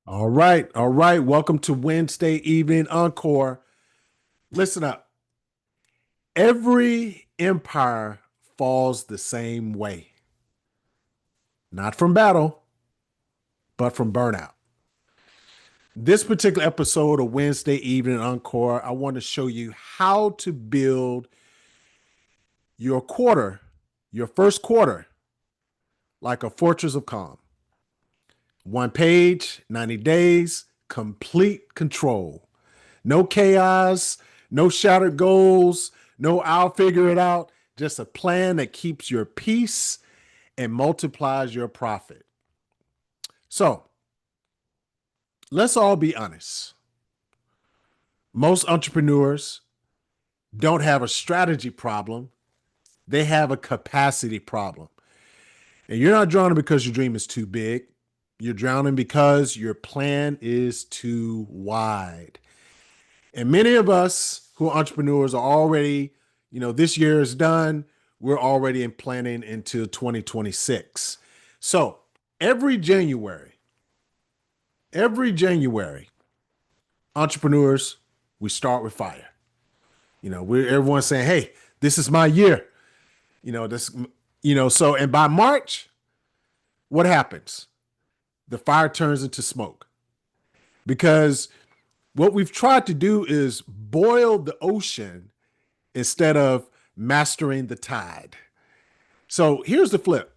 All right. All right. Welcome to Wednesday Evening Encore. Listen up. Every empire falls the same way, not from battle, but from burnout. This particular episode of Wednesday Evening Encore, I want to show you how to build your quarter, your first quarter, like a fortress of calm. One page, 90 days, complete control. No chaos, no shattered goals, no I'll figure it out. Just a plan that keeps your peace and multiplies your profit. So let's all be honest. Most entrepreneurs don't have a strategy problem, they have a capacity problem. And you're not drowning because your dream is too big. You're drowning because your plan is too wide. And many of us who are entrepreneurs are already, this year is done. We're already in planning into 2026. So every January, entrepreneurs, we start with fire. Everyone's saying, hey, this is my year. And by March, what happens? The fire turns into smoke because what we've tried to do is boil the ocean instead of mastering the tide. So here's the flip.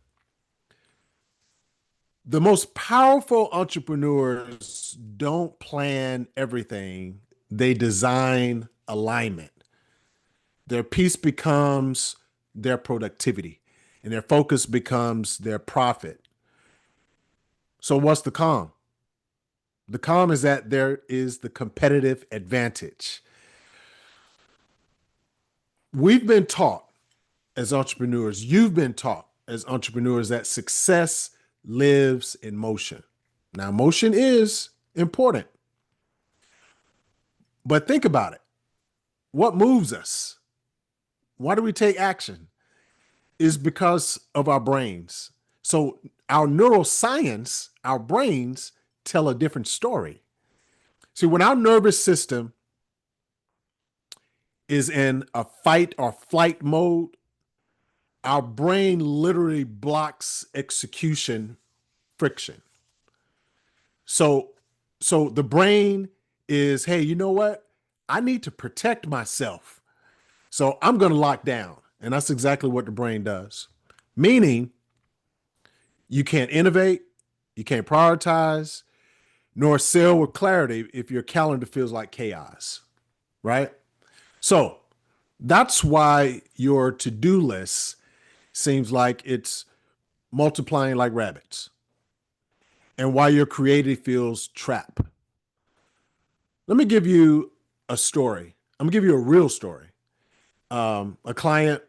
The most powerful entrepreneurs don't plan everything. They design alignment. Their peace becomes their productivity and their focus becomes their profit. So what's the calm? The calm is that there is the competitive advantage. We've been taught as entrepreneurs, you've been taught as entrepreneurs that success lives in motion. Now, motion is important, but think about it. What moves us? Why do we take action? Is because of our brains. So our neuroscience, our brains tell a different story. See, when our nervous system is in a fight or flight mode, our brain literally blocks execution friction. So the brain is, hey, you know what? I need to protect myself. So I'm going to lock down. And that's exactly what the brain does. Meaning you can't innovate, you can't prioritize, nor sell with clarity if your calendar feels like chaos, right? So that's why your to-do list seems like it's multiplying like rabbits and why your creative feels trapped. Let me give you a story. I'm gonna give you a real story. A client,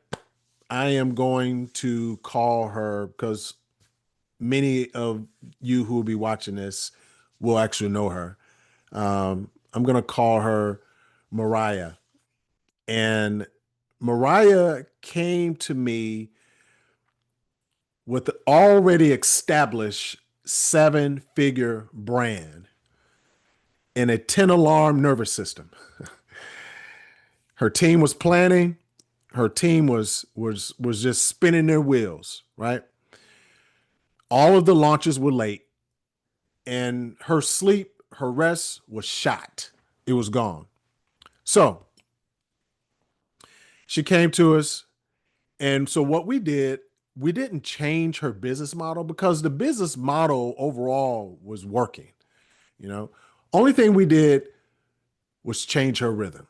I am going to call her because many of you who will be watching this will actually know her. I'm going to call her Mariah. And Mariah came to me with the already established 7-figure brand and a 10-alarm nervous system. Her team was planning. Her team was just spinning their wheels, right? All of the launches were late, and her sleep, her rest was shot. It was gone. So she came to us, and so what we did, we didn't change her business model because the business model overall was working. Only thing we did was change her rhythm.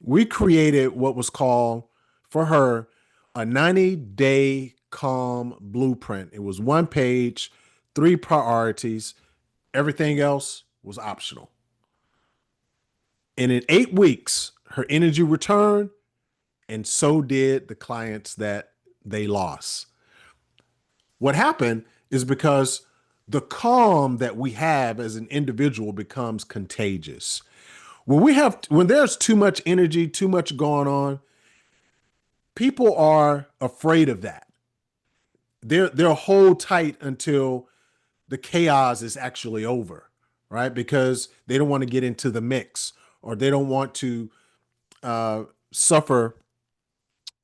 We created what was called for her a 90-day calm blueprint. It was one page, 3 priorities. Everything else was optional. And in 8 weeks, her energy returned, and so did the clients that they lost. What happened is because the calm that we have as an individual becomes contagious. When there's too much energy, too much going on, people are afraid of that. They'll hold tight until the chaos is actually over, right? Because they don't want to get into the mix, or they don't want to suffer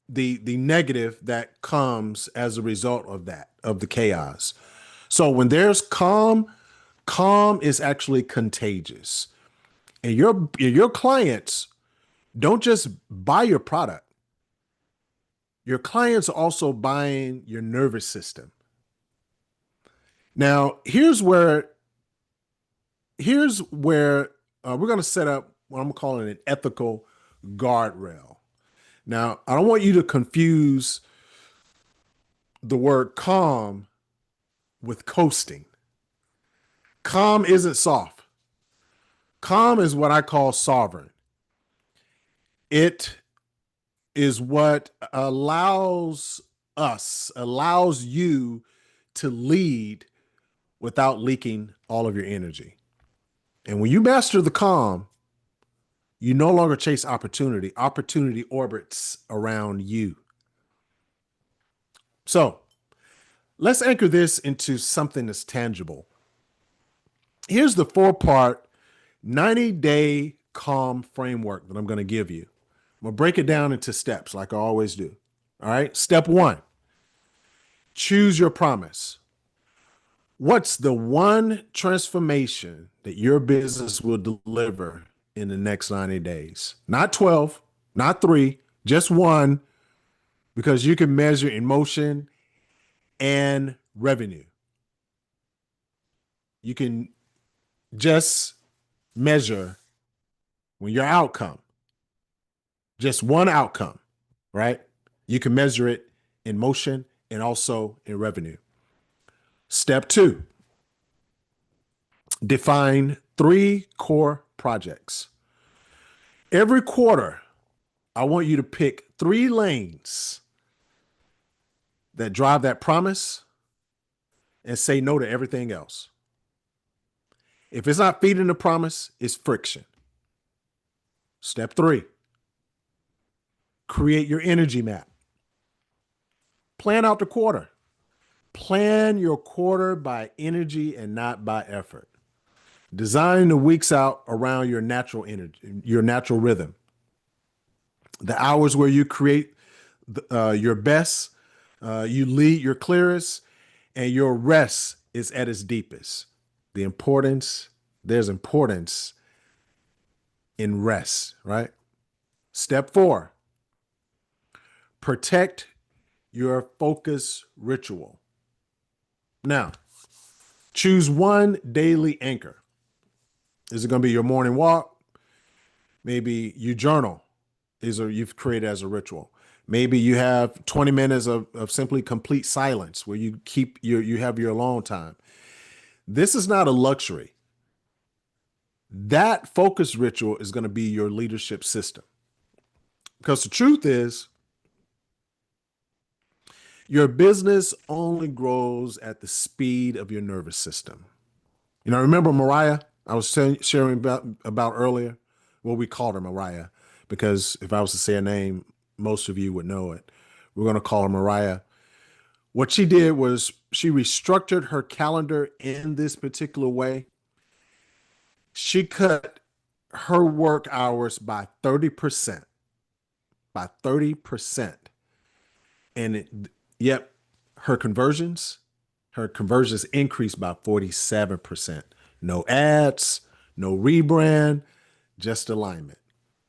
the negative that comes as a result of that, of the chaos. So when there's calm, calm is actually contagious. And your clients don't just buy your product. Your clients are also buying your nervous system. Now, here's where we're going to set up what I'm calling an ethical guardrail. Now, I don't want you to confuse the word calm with coasting. Calm isn't soft. Calm is what I call sovereign. It is what allows you to lead without leaking all of your energy. And when you master the calm, you no longer chase opportunity. Opportunity orbits around you. So let's anchor this into something that's tangible. Here's the 4-part 90-day calm framework that I'm going to give you. I'm going to break it down into steps like I always do. All right. Step 1, choose your promise. What's the one transformation that your business will deliver in the next 90 days? Not 12, not 3, just 1, because you can measure emotion and revenue. You can just measure when your outcome, just one outcome, right? You can measure it in motion and also in revenue. Step 2, define 3 core projects. Every quarter, I want you to pick 3 lanes that drive that promise and say no to everything else. If it's not feeding the promise, it's friction. Step 3, create your energy map. Plan out the quarter. Plan your quarter by energy and not by effort. Design the weeks out around your natural energy, your natural rhythm. The hours where you create your best, you lead your clearest, and your rest is at its deepest. There's importance in rest, right? Step 4, protect your focus ritual. Now, choose one daily anchor. Is it going to be your morning walk? Maybe you journal, you've created as a ritual. Maybe you have 20 minutes of simply complete silence where you have your alone time. This is not a luxury. That focus ritual is going to be your leadership system. Because the truth is, your business only grows at the speed of your nervous system. Remember Mariah? I was sharing about earlier. Well, we called her Mariah because if I was to say her name, most of you would know it. We're going to call her Mariah. What she did was she restructured her calendar in this particular way. She cut her work hours by 30%. By 30%. And yep, her conversions increased by 47%. No ads, no rebrand, just alignment.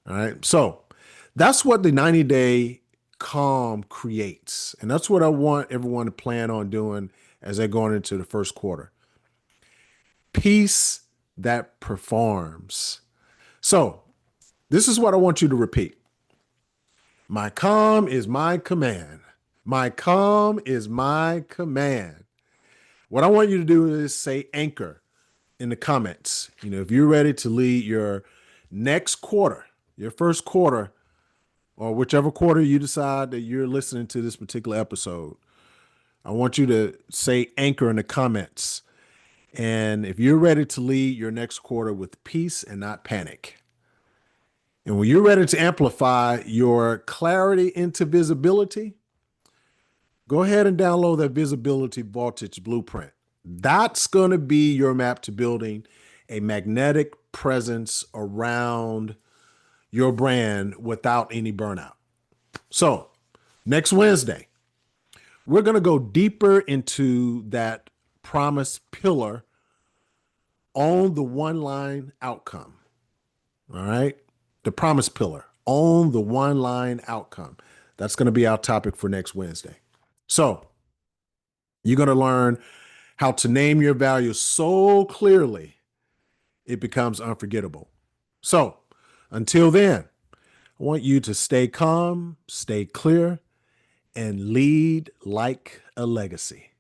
All right. So that's what the 90-day calm creates. And that's what I want everyone to plan on doing as they're going into the first quarter. Peace that performs. So this is what I want you to repeat. My calm is my command. My calm is my command. What I want you to do is say anchor in the comments. If you're ready to lead your next quarter, your first quarter, or whichever quarter you decide that you're listening to this particular episode, I want you to say anchor in the comments. And if you're ready to lead your next quarter with peace and not panic, and when you're ready to amplify your clarity into visibility, go ahead and download that visibility voltage blueprint. That's going to be your map to building a magnetic presence around your brand without any burnout. So, next Wednesday, we're going to go deeper into that promise pillar on the one line outcome. All right. The promise pillar on the one line outcome. That's going to be our topic for next Wednesday. So, you're going to learn how to name your value so clearly it becomes unforgettable. So, until then, I want you to stay calm, stay clear, and lead like a legacy.